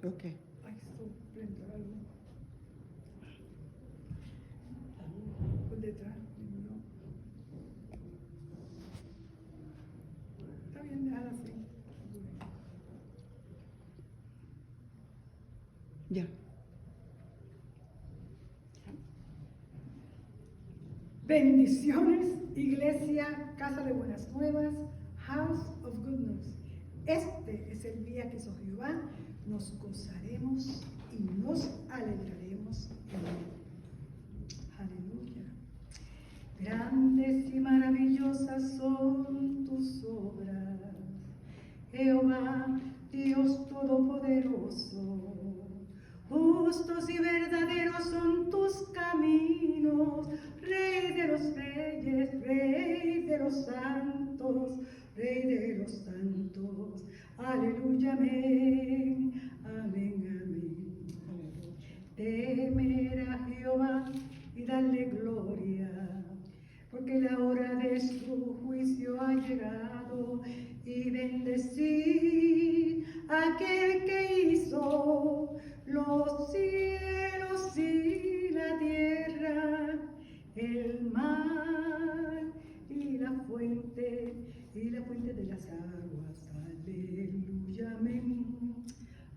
Ok. Ay, prendo la luz. Por detrás. No. Está bien, déjala así. Ya. Bendiciones, Iglesia, Casa de Buenas Nuevas, House of Good News. Este es el día que hizo Jehová, nos gozaremos y nos alegraremos en él. Aleluya. Grandes y maravillosas son tus obras, Jehová, Dios Todopoderoso. Justos y verdaderos son tus caminos, Rey de los reyes, Rey de los santos, Rey de los santos. Aleluya, amén, amén, amén. Temer a Jehová y darle gloria, porque la hora de su juicio ha llegado, y bendecir a aquel que hizo los cielos y la tierra, el mar y la fuente de las aguas. Aleluya, amén,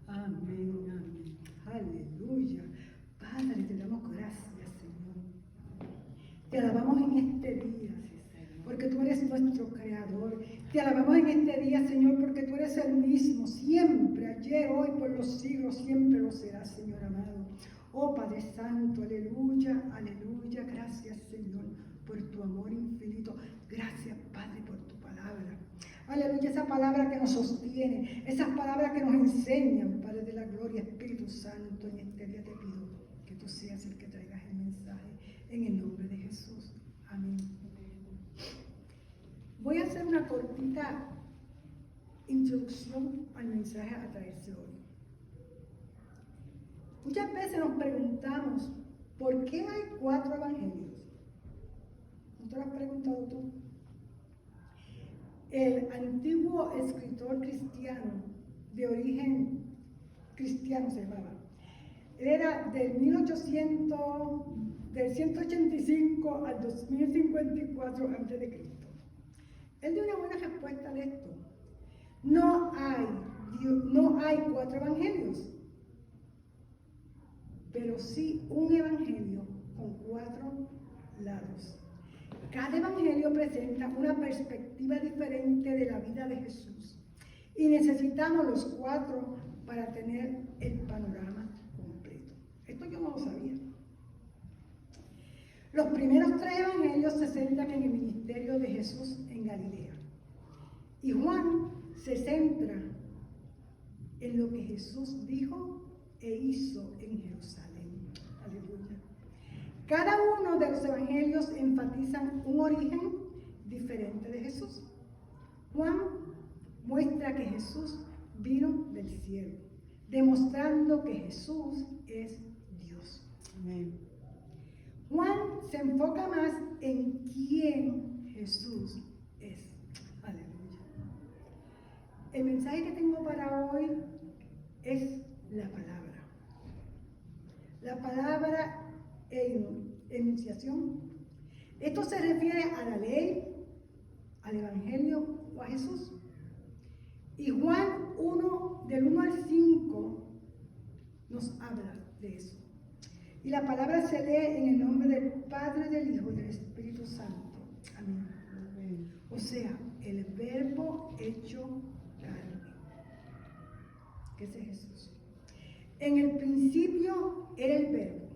amén, amén, aleluya. Padre, te damos gracias, Señor. Te alabamos en este día, porque tú eres nuestro creador. Te alabamos en este día, Señor, porque tú eres el mismo, siempre, ayer, hoy, por los siglos, siempre lo serás, Señor amado. Oh Padre Santo, aleluya, aleluya. Gracias, Señor, por tu amor infinito. Gracias, Padre, por tu palabra. Aleluya, esa palabra que nos sostiene, esas palabras que nos enseñan, Padre de la gloria, Espíritu Santo. En este día te pido que tú seas el que traigas el mensaje, en el nombre de Jesús. Amén. Voy a hacer una cortita introducción al mensaje a traerse hoy. Muchas veces nos preguntamos, ¿por qué hay 4 evangelios? ¿No te lo has preguntado tú? El antiguo escritor cristiano, de origen cristiano se llamaba, él era del 185 al 2054 a.C. Él dio una buena respuesta de esto. No hay 4 evangelios, pero sí un evangelio con 4 lados. Cada evangelio presenta una perspectiva diferente de la vida de Jesús y necesitamos los 4 para tener el panorama completo. Esto yo no lo sabía. Los primeros 3 evangelios se centran en el ministerio de Jesús en Galilea. Y Juan se centra en lo que Jesús dijo e hizo en Jerusalén. Aleluya. Cada uno de los evangelios enfatizan un origen diferente de Jesús. Juan muestra que Jesús vino del cielo, demostrando que Jesús es Dios. Amén. Juan se enfoca más en quién Jesús es. Aleluya. El mensaje que tengo para hoy es la palabra. La palabra enunciación. Esto se refiere a la ley, al evangelio o a Jesús. Y Juan 1, del 1 al 5, nos habla de eso. Y la palabra se lee en el nombre del Padre, del Hijo y del Espíritu Santo. Amén. Amén. O sea, el verbo hecho carne. ¿Qué es Jesús? En el principio era el verbo.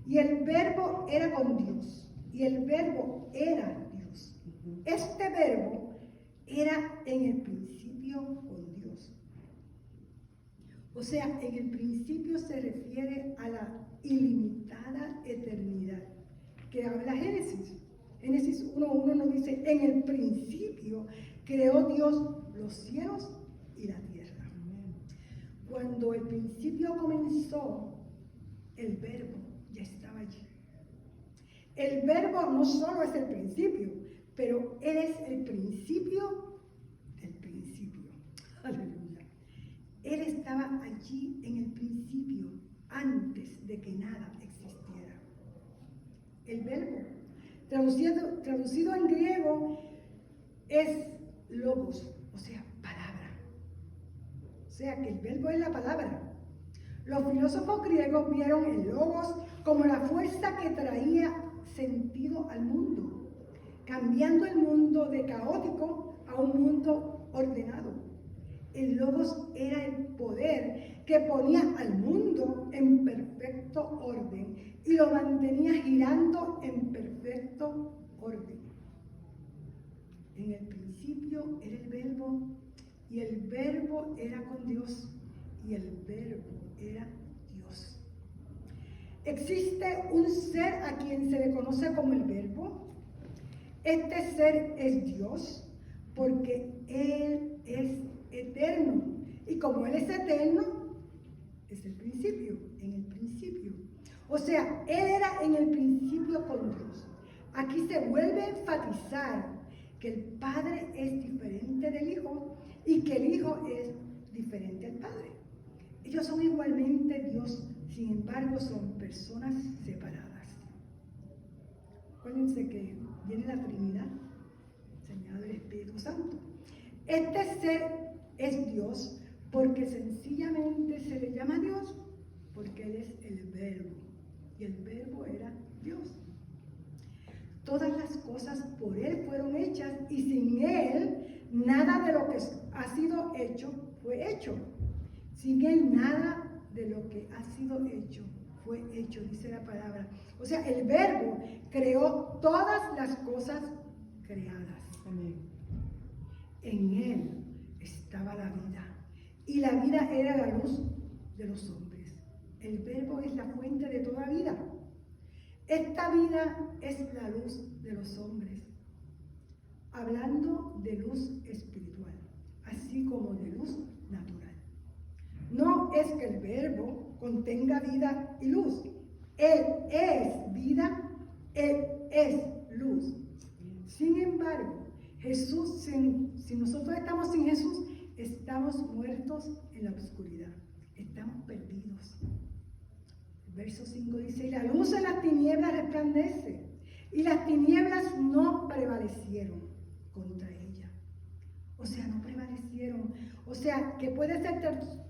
Y el verbo era con Dios. Y el verbo era Dios. Este verbo era en el principio con Dios. O sea, en el principio se refiere a la ilimitada eternidad que habla Génesis. Génesis 1:1 nos dice, en el principio creó Dios los cielos y la tierra. Cuando el principio comenzó, el verbo ya estaba allí. El verbo no solo es el principio, pero él es el principio del principio. Aleluya. Él estaba allí en el principio, antes de que nada existiera. El verbo, traducido en griego, es logos, o sea, palabra. O sea, que el verbo es la palabra. Los filósofos griegos vieron el logos como la fuerza que traía sentido al mundo, cambiando el mundo de caótico a un mundo ordenado. El logos era el poder que ponía al mundo en perfecto orden y lo mantenía girando en perfecto orden. En el principio era el verbo, y el verbo era con Dios, y el verbo era Dios. Existe un ser a quien se le conoce como el verbo. Este ser es Dios, porque Él es eterno. Y como Él es eterno, es el principio, en el principio. O sea, Él era en el principio con Dios. Aquí se vuelve a enfatizar que el Padre es diferente del Hijo y que el Hijo es diferente al Padre. Ellos son igualmente Dios, sin embargo son personas separadas. Acuérdense que viene la Trinidad, enseñado el Espíritu Santo. Este ser es Dios porque sencillamente se le llama Dios porque Él es el Verbo y el Verbo era Dios. Todas las cosas por Él fueron hechas y sin Él nada de lo que ha sido hecho fue hecho. Sin Él nada de lo que ha sido hecho fue hecho, dice la palabra. O sea, el Verbo creó todas las cosas creadas. Amén. En Él estaba la vida y la vida era la luz de los hombres. El Verbo es la fuente de toda vida. Esta vida es la luz de los hombres, hablando de luz espiritual, así como de luz natural. No es que el Verbo contenga vida y luz. Él es vida, Él es luz. Sin embargo, Jesús, si nosotros estamos sin Jesús, estamos muertos en la oscuridad, estamos perdidos. Verso 5 dice, y la luz en las tinieblas resplandece, y las tinieblas no prevalecieron contra ella. O sea, no prevalecieron. O sea, que puede ser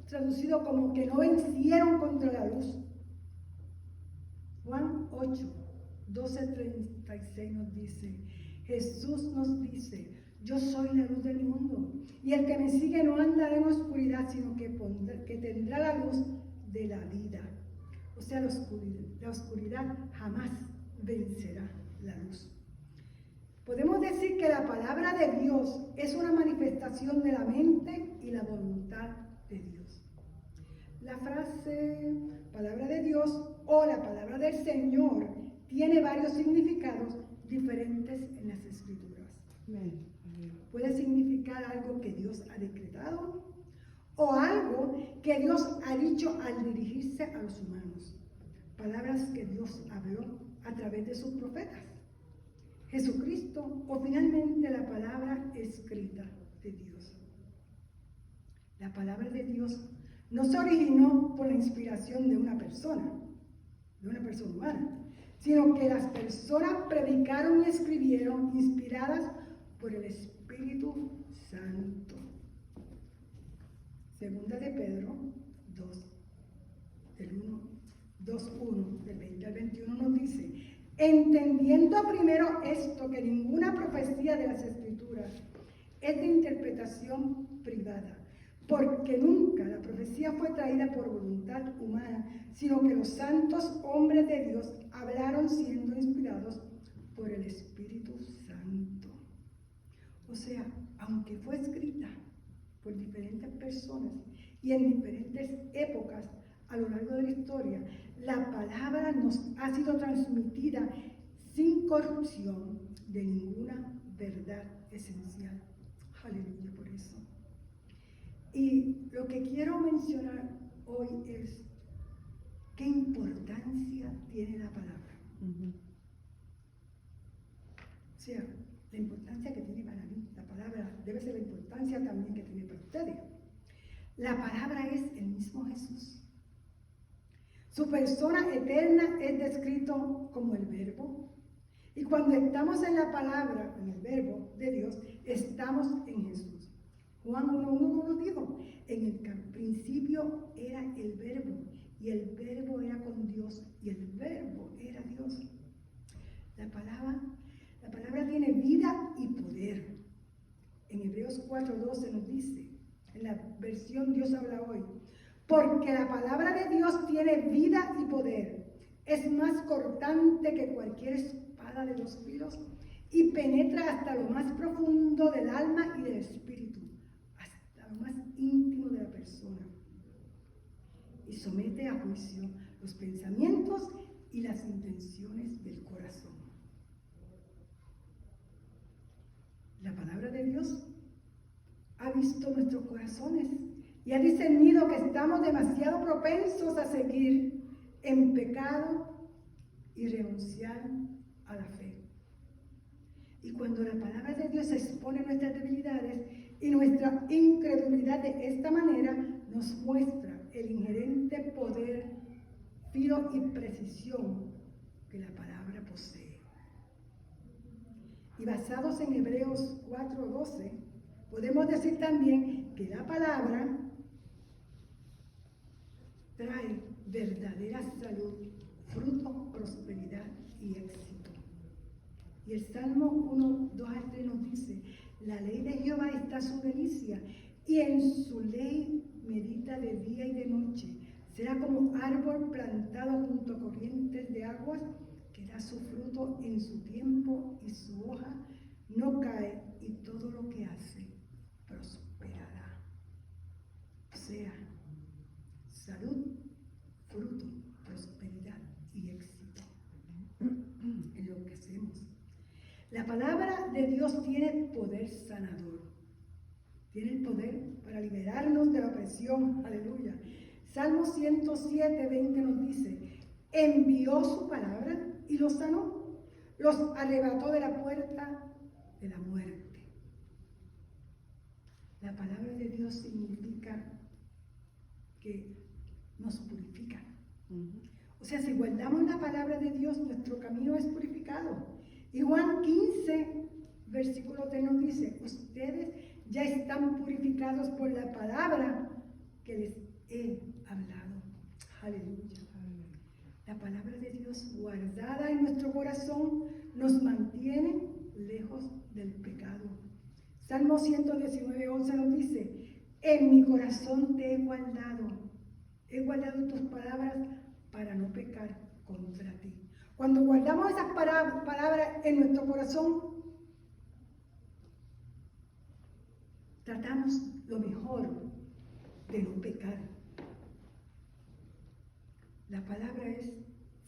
traducido como que no vencieron contra la luz. Juan 8, 12-36 nos dice, Jesús nos dice, yo soy la luz del mundo, y el que me sigue no andará en oscuridad, sino que tendrá la luz de la vida. O sea, la oscuridad jamás vencerá la luz. Podemos decir que la palabra de Dios es una manifestación de la mente y la voluntad de Dios. La frase palabra de Dios o la palabra del Señor tiene varios significados diferentes en las Escrituras. Puede significar algo que Dios ha decretado o algo que Dios ha dicho al dirigirse a los humanos. Palabras que Dios habló a través de sus profetas. Jesucristo o finalmente la palabra escrita de Dios. La palabra de Dios no se originó por la inspiración de una persona humana, sino que las personas predicaron y escribieron inspiradas por el Espíritu Santo. Segunda de Pedro 2:1, del 20 al 21 nos dice, entendiendo primero esto, que ninguna profecía de las Escrituras es de interpretación privada, porque nunca la profecía fue traída por voluntad humana, sino que los santos hombres de Dios hablaron siendo inspirados por el Espíritu Santo. O sea, aunque fue escrita por diferentes personas y en diferentes épocas a lo largo de la historia, la palabra nos ha sido transmitida sin corrupción de ninguna verdad esencial. Aleluya por eso. Y lo que quiero mencionar hoy es qué importancia tiene la palabra. O sea, la importancia que tiene para mí, la palabra debe ser la importancia también que tiene para ustedes. La palabra es el mismo Jesús. Su persona eterna es descrito como el Verbo. Y cuando estamos en la palabra, en el Verbo de Dios, estamos en Jesús. Juan 1:1 nos dijo, en el principio era el Verbo, y el Verbo era con Dios, y el Verbo era Dios. La palabra tiene vida y poder. En Hebreos 4:12 nos dice, en la versión Dios habla hoy, porque la palabra de Dios tiene vida y poder. Es más cortante que cualquier espada de 2 filos y penetra hasta lo más profundo del alma y del espíritu, hasta lo más íntimo de la persona. Y somete a juicio los pensamientos y las intenciones del corazón. La palabra de Dios ha visto nuestros corazones y ha discernido que estamos demasiado propensos a seguir en pecado y renunciar a la fe. Y cuando la palabra de Dios expone nuestras debilidades y nuestra incredulidad de esta manera, nos muestra el inherente poder, filo y precisión que la palabra posee. Y basados en Hebreos 4:12, podemos decir también que la palabra trae verdadera salud, fruto, prosperidad y éxito. Y el Salmo 1:2-3 nos dice, la ley de Jehová está su delicia, y en su ley medita de día y de noche. Será como árbol plantado junto a corrientes de aguas, que da su fruto en su tiempo y su hoja no cae, y todo lo que hace prosperará. O sea, salud, fruto, prosperidad y éxito en lo que hacemos. La palabra de Dios tiene poder sanador. Tiene el poder para liberarnos de la opresión. Aleluya. Salmo 107:20 nos dice, envió su palabra y los sanó. Los arrebató de la puerta de la muerte. La palabra de Dios significa que nos purifica. O sea, si guardamos la palabra de Dios, nuestro camino es purificado. Y Juan 15:3 nos dice, ustedes ya están purificados por la palabra que les he hablado. Aleluya. La palabra de Dios guardada en nuestro corazón nos mantiene lejos del pecado. Salmo 119:11 nos dice, en mi corazón te he guardado tus palabras para no pecar contra ti. Cuando guardamos esas palabras en nuestro corazón, tratamos lo mejor de no pecar. La palabra es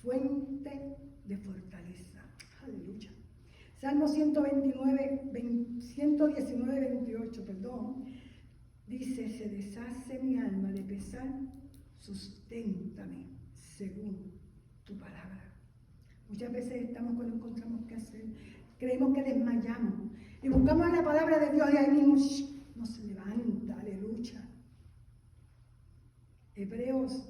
fuente de fortaleza. Aleluya. Salmo 119:28, dice, se deshace mi alma de pesar, susténtame según tu palabra. Muchas veces estamos cuando encontramos qué hacer, creemos que desmayamos y buscamos la palabra de Dios y ahí mismo nos levanta, aleluya. Hebreos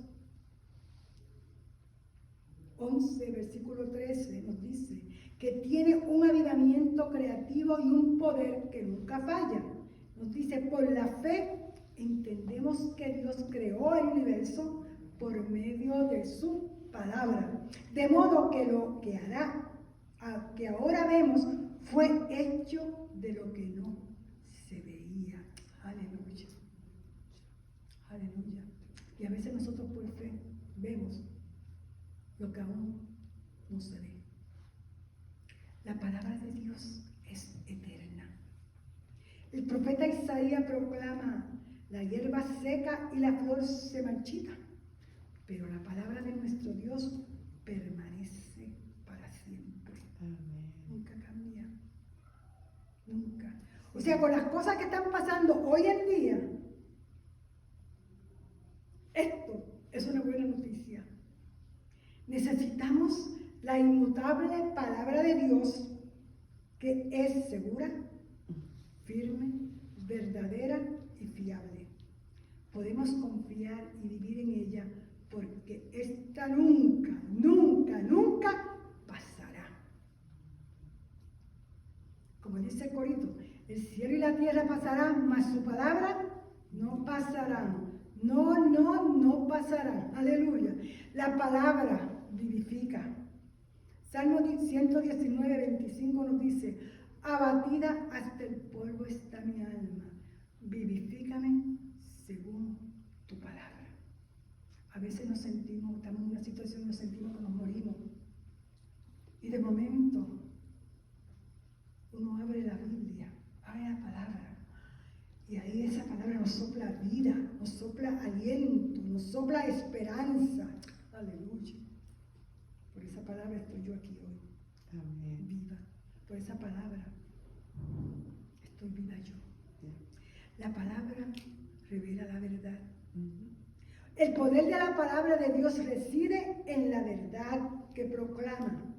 11:13 nos dice que tiene un avivamiento creativo y un poder que nunca falla. Nos dice, por la fe entendemos que Dios creó el universo por medio de su palabra, de modo que lo que ahora vemos fue hecho de lo que no se veía. Aleluya. Aleluya. Y a veces nosotros por fe vemos lo que aún no se ve. La palabra de Dios es eterna. El profeta Isaías proclama, la hierba seca y la flor se marchita, pero la palabra de nuestro Dios permanece para siempre. Amén. Nunca cambia. Nunca. O sea, con las cosas que están pasando hoy en día, esto es una buena noticia. Necesitamos la inmutable palabra de Dios, que es segura, firme, verdadera y fiable. podemos confiar y vivir en ella, porque esta nunca, nunca, nunca pasará. Como dice el corito, el cielo y la tierra pasarán, mas su palabra no pasarán. No, no, no pasarán. Aleluya. La palabra vivifica. Salmo 119, 25 nos dice: abatida hasta el polvo está mi alma, vivifícame según tu palabra. A veces nos sentimos, estamos en una situación, nos sentimos que nos morimos. Y de momento, uno abre la Biblia, abre la palabra. Y ahí esa palabra nos sopla vida, nos sopla aliento, nos sopla esperanza. Aleluya. Por esa palabra estoy yo aquí hoy. Amén. Viva. Por esa palabra estoy viva yo. La palabra revela la verdad. El poder de la palabra de Dios reside en la verdad que proclama,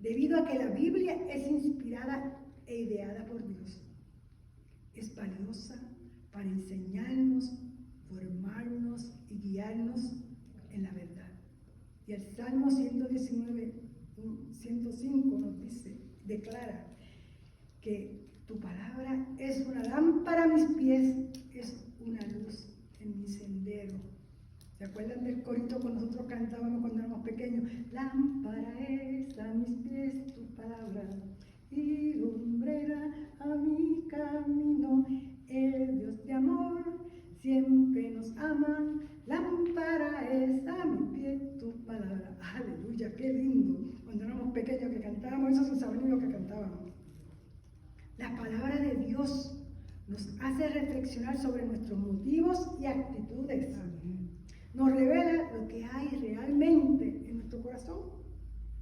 debido a que la Biblia es inspirada e ideada por Dios. Es valiosa para enseñarnos, formarnos y guiarnos en la verdad. Y el Salmo 119, 105 nos dice, declara que tu palabra es una lámpara a mis pies, es una luz en mi sendero. ¿Se acuerdan del corito que nosotros cantábamos cuando éramos pequeños? Lámpara es a mis pies tu palabra y lumbrera a mi camino. El Dios de amor siempre nos ama. Lámpara es a mi pie tu palabra. Aleluya, qué lindo. Cuando éramos pequeños que cantábamos eso, se sabía lo que cantábamos. La palabra de Dios nos hace reflexionar sobre nuestros motivos y actitudes. Nos revela lo que hay realmente en nuestro corazón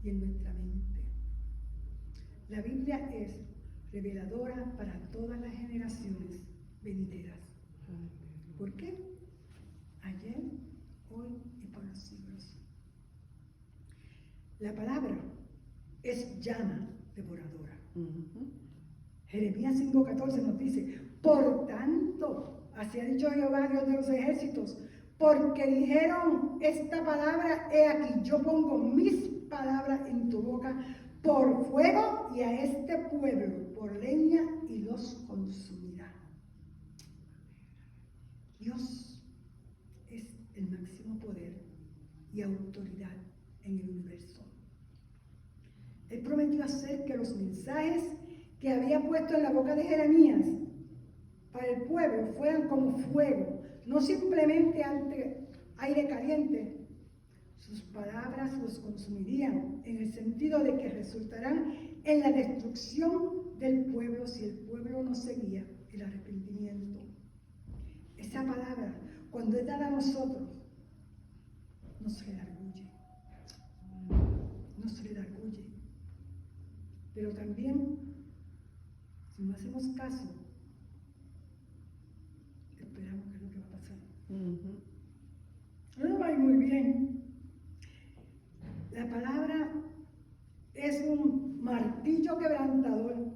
y en nuestra mente. La Biblia es reveladora para todas las generaciones venideras. ¿Por qué? Ayer, hoy y por los siglos. La palabra es llama devoradora. Jeremías 5:14 nos dice: por tanto, así ha dicho Jehová, Dios de los ejércitos, porque dijeron esta palabra, he aquí, yo pongo mis palabras en tu boca por fuego, y a este pueblo por leña, y los consumirá. Dios es el máximo poder y autoridad en el universo. Él prometió hacer que los mensajes que había puesto en la boca de Jeremías para el pueblo fueran como fuego, no simplemente ante aire caliente. Sus palabras los consumirían, en el sentido de que resultarán en la destrucción del pueblo si el pueblo no seguía el arrepentimiento. Esa palabra, cuando es dada a nosotros, nos redarguye. Nos redarguye. Pero también, si no hacemos caso, esperamos que es lo que va a pasar. No va a ir muy bien. La palabra es un martillo quebrantador.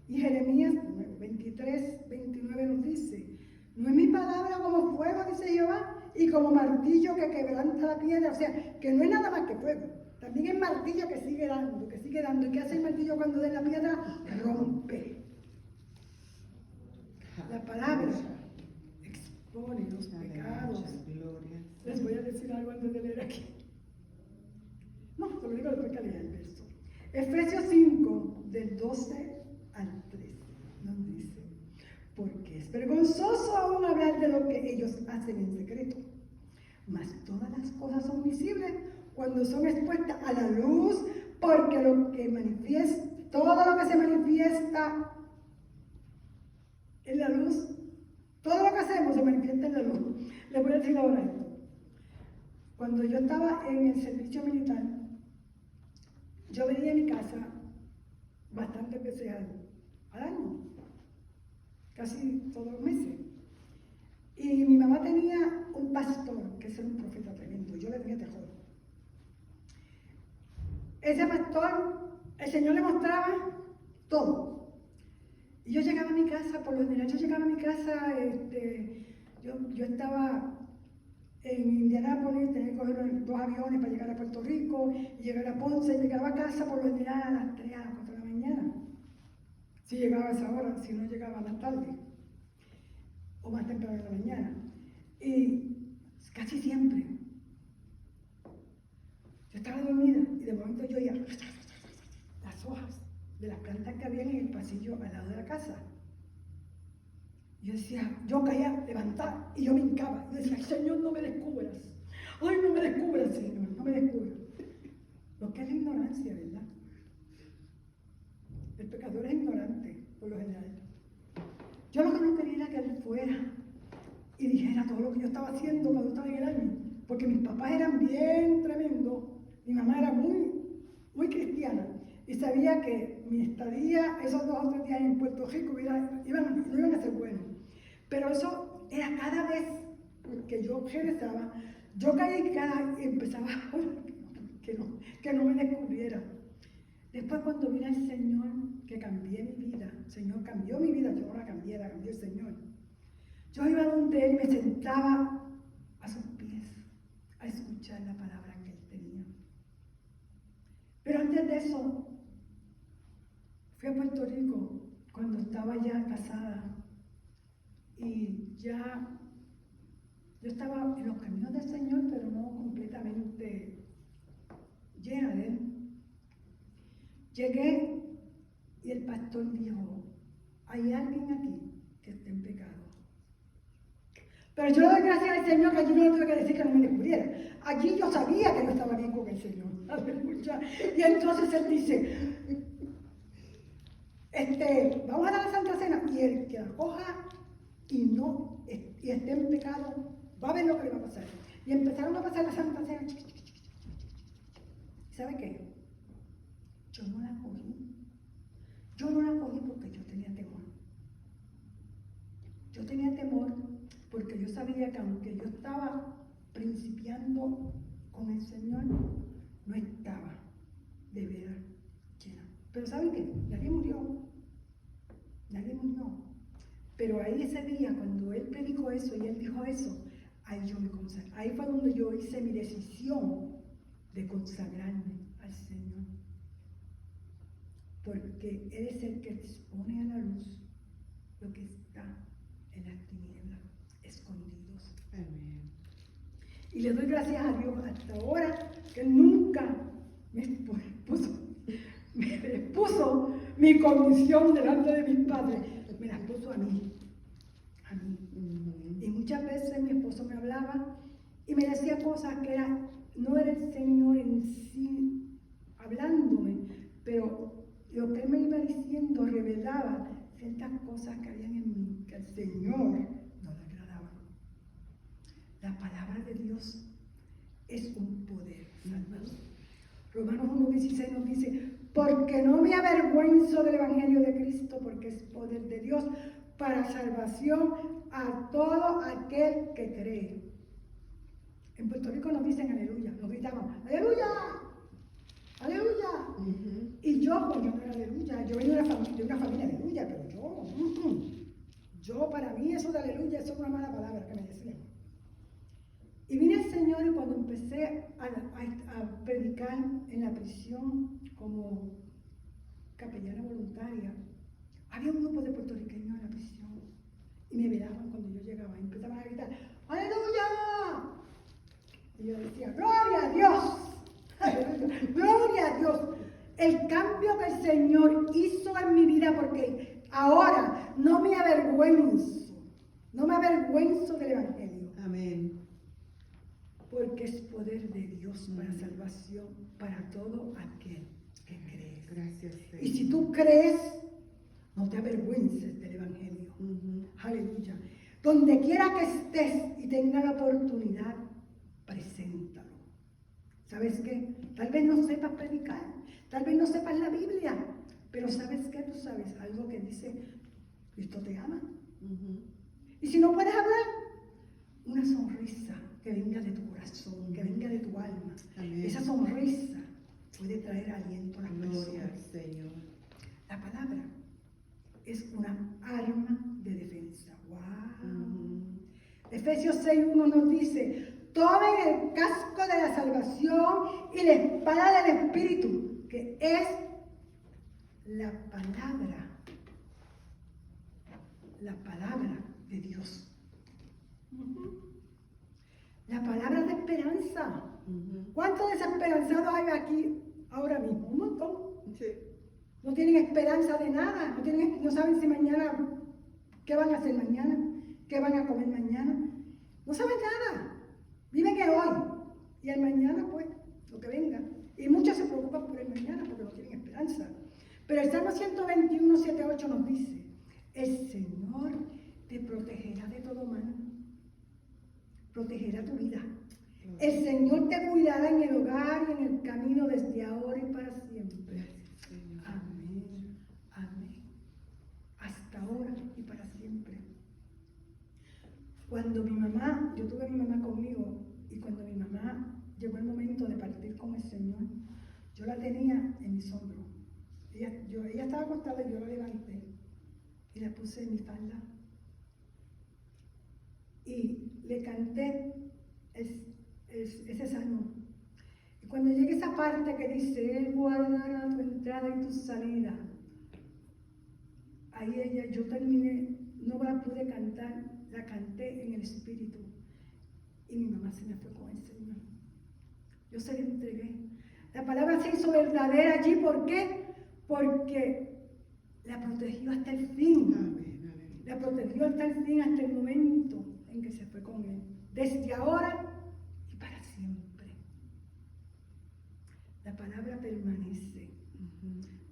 Y Jeremías 23, 29 nos dice: no es mi palabra como fuego, dice Jehová, y como martillo que quebranta la piedra. O sea, que no es nada más que fuego. También es martillo que sigue dando, que sigue dando. ¿Y qué hace el martillo cuando de la piedra? Rompe. La palabra expone los pecados. Les voy a decir algo antes de leer aquí. No, te lo digo después que lea el verso. Efesios 5, del 12 al 13, nos dice: porque es vergonzoso aún hablar de lo que ellos hacen en secreto, mas todas las cosas son visibles cuando son expuestas a la luz, porque todo lo que se manifiesta en la luz, todo lo que hacemos se manifiesta en la luz. Les voy a decir ahora esto. Cuando yo estaba en el servicio militar, yo venía a mi casa bastantes veces al año, casi todos los meses. Y mi mamá tenía un pastor, que era un profeta tremendo, yo le tenía terror. Ese pastor, el Señor le mostraba todo. Y yo llegaba a mi casa, por lo general yo llegaba a mi casa Yo estaba en Indianápolis, tenía que coger 2 aviones para llegar a Puerto Rico, y llegar a Ponce, y llegaba a casa por lo general a las 3, a las 4 de la mañana. Si llegaba a esa hora, si no llegaba más tarde, o más temprano en la mañana. Y casi siempre, yo estaba dormida y de momento yo oía las hojas de las plantas que había en el pasillo al lado de la casa. Yo decía, yo caía levantada y yo me hincaba. Yo decía, Señor, no me descubras. Ay, no me descubras, Señor, no me descubras. Lo que es la ignorancia, ¿verdad? El pecador es ignorante, por lo general. Yo lo que no quería era que él fuera y dijera todo lo que yo estaba haciendo cuando estaba en el año. Porque mis papás eran bien tremendos. Mi mamá era muy cristiana. Y sabía que mi estadía, esos 2 o 3 días en Puerto Rico, no iban a ser buenos. Pero eso era cada vez que yo regresaba, yo caía y empezaba que no me descubriera. Después cuando vine al Señor, que cambié mi vida, el Señor cambió mi vida, yo no la cambié, la cambió el Señor. Yo iba donde Él, me sentaba a sus pies a escuchar la palabra que Él tenía. Pero antes de eso, fui a Puerto Rico cuando estaba ya casada y ya yo estaba en los caminos del Señor, pero no completamente llena de Él. Llegué y el pastor dijo, hay alguien aquí que está en pecado. Pero yo le doy gracias al Señor que allí no le tuve que decir que no me descubriera. Allí yo sabía que no estaba bien con el Señor. Aleluya. Y entonces Él dice, vamos a dar la Santa Cena, y el que la coja y esté en pecado, va a ver lo que le va a pasar. Y empezaron a pasar la Santa Cena. ¿Sabe qué? Yo no la cogí. Yo no la cogí porque yo tenía temor. Yo tenía temor porque yo sabía que aunque yo estaba principiando con el Señor, no estaba de veras llena. Pero ¿saben qué? Nadie murió. Nadie murió. Pero ahí ese día, cuando Él predicó eso y Él dijo eso, ahí yo me consagré. Ahí fue donde yo hice mi decisión de consagrarme al Señor. Porque Él es el que expone a la luz lo que está en las tinieblas, escondidos. Amén. Y le doy gracias a Dios hasta ahora que nunca me puso mi condición delante de mis padres, me las puso a mí. A mí. Y muchas veces mi esposo me hablaba y me decía cosas que no era el Señor en sí hablándome, pero lo que Él me iba diciendo revelaba ciertas cosas que habían en mí, que al Señor no le agradaban. La palabra de Dios es un poder salvador. Romanos 1:16 nos dice, porque no me avergüenzo del Evangelio de Cristo, porque es poder de Dios para salvación a todo aquel que cree. En Puerto Rico nos dicen aleluya, nos gritamos, aleluya, aleluya. Y yo, pues yo no era aleluya, yo venía de una familia aleluya, pero yo para mí eso de aleluya, eso es una mala palabra que me decían. Y vine al Señor y cuando empecé a predicar en la prisión como capellana voluntaria, había un grupo de puertorriqueños en la prisión y me velaban cuando yo llegaba y empezaban a gritar, ¡aleluya! Y yo decía, ¡gloria a Dios! ¡Aleluya! ¡Gloria a Dios! El cambio que el Señor hizo en mi vida, porque ahora no me avergüenzo del Evangelio. Amén. Porque es poder de Dios para salvación para todo aquel que cree. Gracias, Señor. Y si tú crees, no te avergüences del Evangelio. Aleluya. Donde quiera que estés y tengas la oportunidad, preséntalo. ¿Sabes qué? Tal vez no sepas predicar, tal vez no sepas la Biblia, pero ¿sabes qué? Tú sabes algo que dice, Cristo te ama. Y si no puedes hablar, una sonrisa que venga de tu corazón, que venga de tu alma. Amén. Esa sonrisa puede traer aliento a las Gloria al personas. Señor. La palabra es una arma de defensa. ¡Wow! Efesios 6:1 nos dice, tomen el casco de la salvación y la espada del Espíritu, que es la palabra de Dios. La palabra de esperanza. ¿Cuántos desesperanzados hay aquí ahora mismo? Un montón. Sí. No tienen esperanza de nada, no saben si mañana, qué van a hacer mañana, qué van a comer mañana. No saben nada. Viven el hoy y el mañana, pues, lo que venga. Y muchos se preocupan por el mañana porque no tienen esperanza. Pero el Salmo 121, 7, 8 nos dice, el Señor te protegerá de todo mal. Protegerá tu vida. El Señor te cuidará en el hogar y en el camino desde ahora y para siempre. Amén. Amén. Hasta ahora y para siempre. Cuando yo tuve a mi mamá conmigo, y cuando mi mamá llegó el momento de partir con el Señor, yo la tenía en mis hombros. Ella estaba acostada y yo la levanté y la puse en mi falda. Y le canté ese salmo. Y cuando llegue esa parte que dice, Él guardará tu entrada y tu salida, ahí yo terminé, no la pude cantar, la canté en el Espíritu. Y mi mamá se me fue con el Señor. Yo se la entregué. La palabra se hizo verdadera allí. ¿Por qué? Porque la protegió hasta el fin. Amén, amén. La protegió hasta el fin, hasta el momento en que se fue con él. Desde ahora y para siempre. La palabra permanece.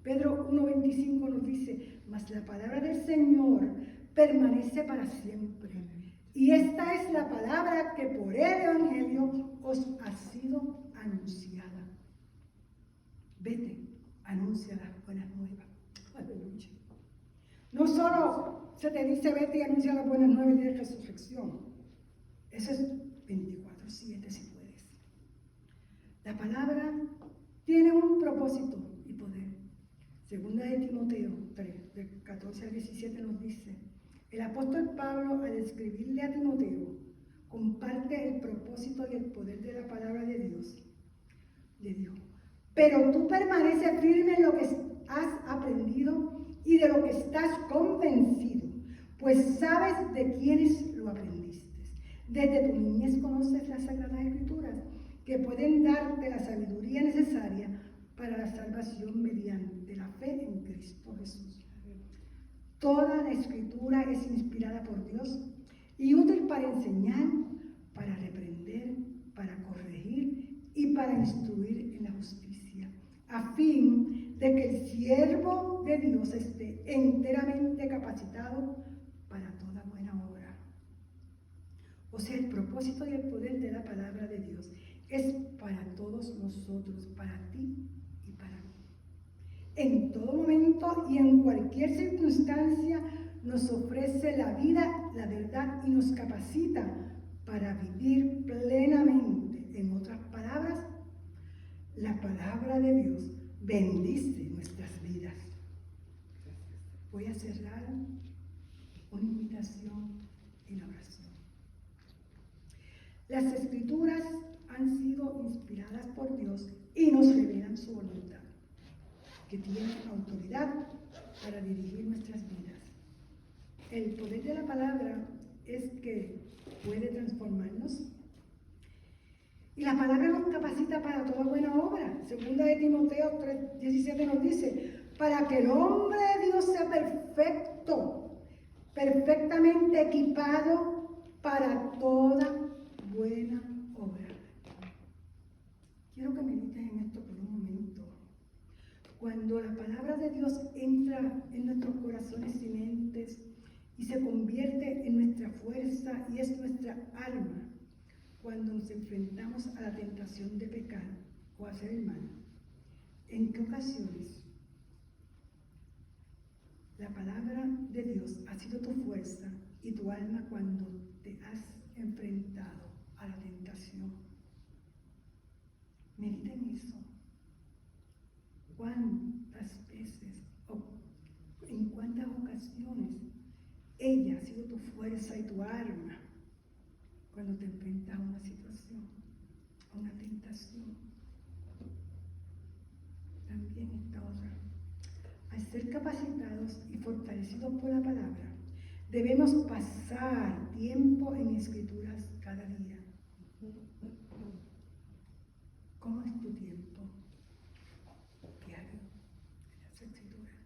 Pedro 1:25 nos dice, mas la palabra del Señor permanece para siempre. Y esta es la palabra que por el Evangelio os ha sido anunciada. Vete, anuncia las buenas nuevas. Aleluya. No solo se te dice vete y anuncia las buenas nuevas de resurrección. Eso es 24/7 si puedes. La palabra tiene un propósito y poder. Segunda de Timoteo 3, del 14 al 17 nos dice, el apóstol Pablo, al escribirle a Timoteo, comparte el propósito y el poder de la palabra de Dios. Le dijo, pero tú permaneces firme en lo que has aprendido y de lo que estás convencido, pues sabes de quiénes lo aprendiste. Desde tu niñez conoces las Sagradas Escrituras, que pueden darte la sabiduría necesaria para la salvación mediante la fe en Cristo Jesús. Toda la Escritura es inspirada por Dios y útil para enseñar, para reprender, para corregir y para instruir en la justicia, a fin de que el siervo de Dios esté enteramente capacitado para toda buena obra. O sea, el propósito y el poder de la palabra de Dios es para todos nosotros, para ti y para mí. En todo momento y en cualquier circunstancia nos ofrece la vida, la verdad y nos capacita para vivir plenamente. En otras palabras, la palabra de Dios bendice nuestras vidas. Voy a cerrar una invitación en oración. Las Escrituras han sido inspiradas por Dios y nos revelan su voluntad, que tiene autoridad para dirigir nuestras vidas. El poder de la palabra es que puede transformarnos. Y la palabra nos capacita para toda buena obra. Segunda de Timoteo 3:17 nos dice, para que el hombre de Dios sea perfecto, perfectamente equipado para toda buena obra. Quiero que medites en esto por un momento. Cuando la palabra de Dios entra en nuestros corazones y mentes y se convierte en nuestra fuerza y es nuestra alma, cuando nos enfrentamos a la tentación de pecar o hacer el mal, ¿en qué ocasiones la palabra de Dios ha sido tu fuerza y tu alma cuando te has enfrentado a la tentación? Medita en eso. ¿Cuántas veces o en cuántas ocasiones ella ha sido tu fuerza y tu arma cuando te enfrentas a una situación, a una tentación. También esta otra. Al ser capacitados y fortalecidos por la palabra, debemos pasar tiempo en escrituras cada día. ¿Cómo es tu tiempo diario en las escrituras?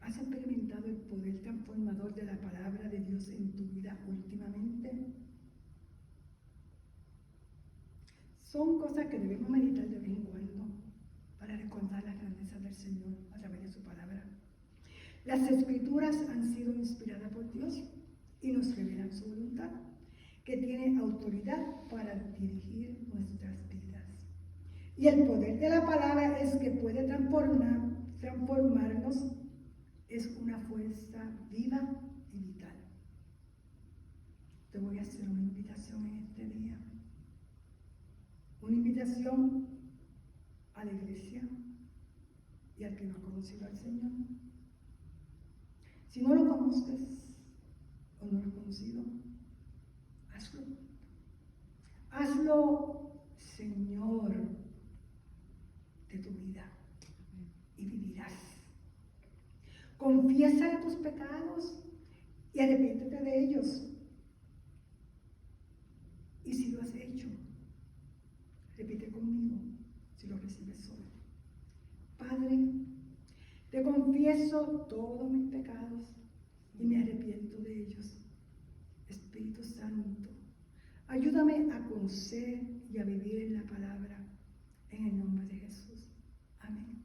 ¿Has experimentado el poder transformador de la palabra de Dios en tu vida últimamente? Son cosas que debemos meditar de vez en cuando para recordar las grandezas del Señor a través de su palabra. Las escrituras han sido inspiradas por Dios y nos revelan su voluntad, que tiene autoridad para dirigir nuestras vidas. Y el poder de la palabra es que puede transformarnos, es una fuerza viva y vital. Te voy a hacer una invitación en este día. Una invitación a la iglesia y al que no ha conocido al Señor. Si no lo conoces o no lo has conocido, hazlo. Hazlo Señor de tu vida y vivirás. Confiesa tus pecados y arrepiéntete de ellos. Y si lo has hecho, repite conmigo, si lo recibes hoy. Padre, te confieso todos mis pecados y me arrepiento de ellos. Espíritu Santo, ayúdame a conocer y a vivir en la palabra, en el nombre de Jesús. Amén.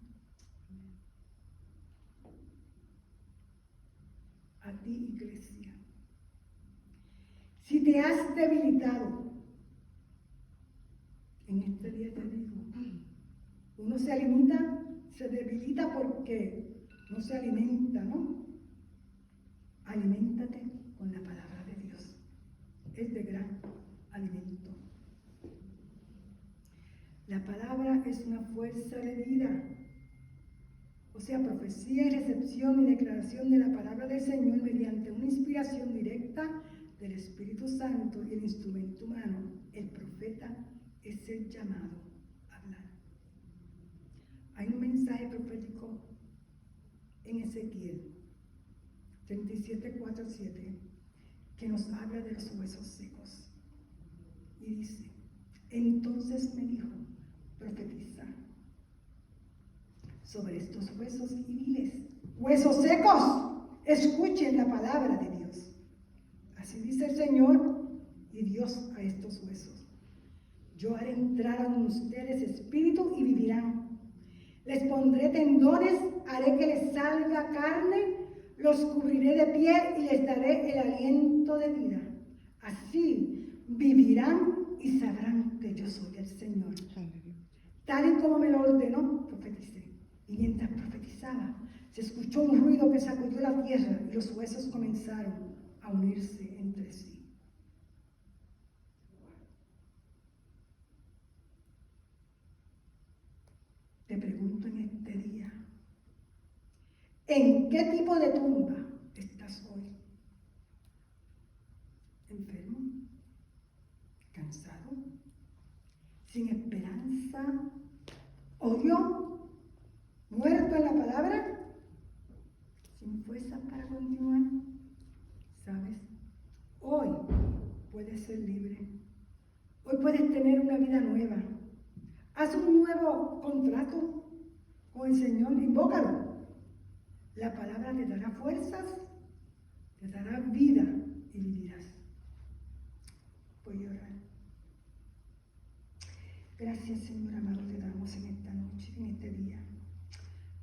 A ti, iglesia, si te has debilitado, en este día te digo, uno se debilita porque no se alimenta, ¿no? Aliméntate con la palabra de Dios. Es de gran alimento. La palabra es una fuerza de vida. O sea, profecía y recepción y declaración de la palabra del Señor mediante una inspiración directa del Espíritu Santo y el instrumento humano, el profeta, es el llamado a hablar. Hay un mensaje profético en Ezequiel 37:4-7 que nos habla de los huesos secos. Y dice, entonces me dijo, profetiza sobre estos huesos y diles, huesos secos, escuchen la palabra de Dios. Así dice el Señor y Dios a estos huesos. Yo haré entrar en ustedes espíritu y vivirán. Les pondré tendones, haré que les salga carne, los cubriré de piel y les daré el aliento de vida. Así vivirán y sabrán que yo soy el Señor. Tal y como me lo ordenó, profeticé. Y mientras profetizaba, se escuchó un ruido que sacudió la tierra y los huesos comenzaron a unirse entre sí. Te pregunto en este día, ¿en qué tipo de tumba estás hoy? ¿Enfermo? ¿Cansado? ¿Sin esperanza? ¿Odio? ¿Muerto en la palabra? ¿Sin fuerzas para continuar? ¿Sabes? Hoy puedes ser libre. Hoy puedes tener una vida nueva. Haz un nuevo contrato con el Señor, invócalo. La palabra te dará fuerzas, te dará vida y vivirás. Voy a orar. Gracias, Señor amado, te damos en esta noche, en este día.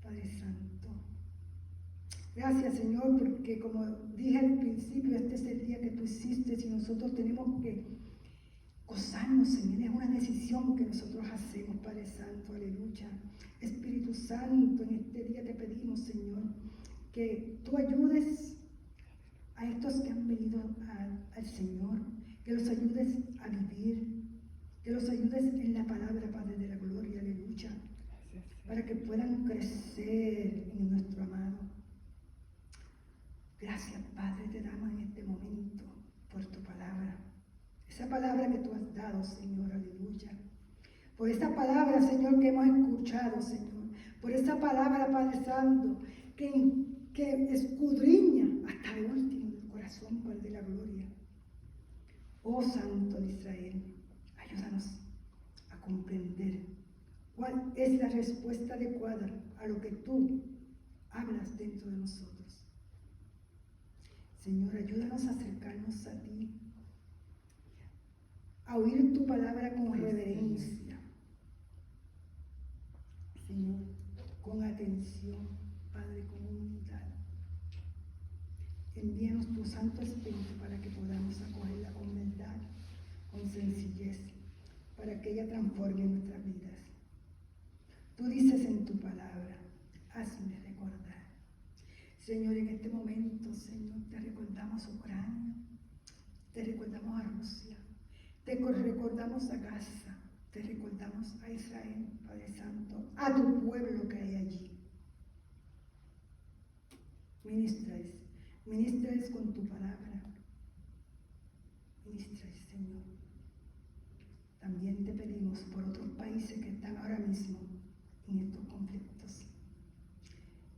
Padre Santo. Gracias, Señor, porque como dije al principio, este es el día que tú hiciste y nosotros tenemos que gozarnos en él. Es una decisión que nosotros hacemos, Padre Santo, aleluya. Espíritu Santo, en este día te pedimos, Señor, que tú ayudes a estos que han venido al Señor, que los ayudes a vivir, que los ayudes en la palabra, Padre de la gloria, aleluya, para que puedan crecer en nuestro amado. Gracias, Padre, te damos en este momento por tu palabra. Esa palabra que tú has dado, Señor, aleluya. Por esa palabra, Señor, que hemos escuchado, Señor. Por esa palabra, Padre Santo, que escudriña hasta el último del corazón, Padre de la gloria. Oh Santo de Israel, ayúdanos a comprender cuál es la respuesta adecuada a lo que tú hablas dentro de nosotros. Señor, ayúdanos a acercarnos a ti, a oír tu palabra con reverencia. Señor, con atención, Padre, con humildad. Envíanos tu Santo Espíritu para que podamos acogerla con verdad, con sencillez, para que ella transforme nuestras vidas. Tú dices en tu palabra, hazme recordar. Señor, en este momento, Señor, te recordamos a Ucrania, te recordamos a Rusia, te recordamos a Gaza, te recordamos a Israel, Padre Santo, a tu pueblo que hay allí. Ministra con tu palabra. Ministra, Señor. También te pedimos por otros países que están ahora mismo en estos conflictos.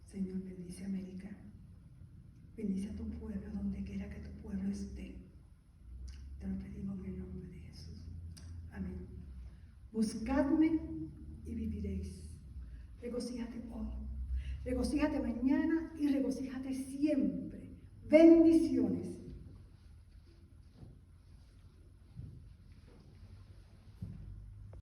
Señor, bendice a América. Bendice a tu pueblo donde quiera que tu pueblo esté. Te lo pedimos en el nombre de Jesús. Amén. Buscadme y viviréis. Regocíjate hoy. Regocíjate mañana y regocíjate siempre. Bendiciones.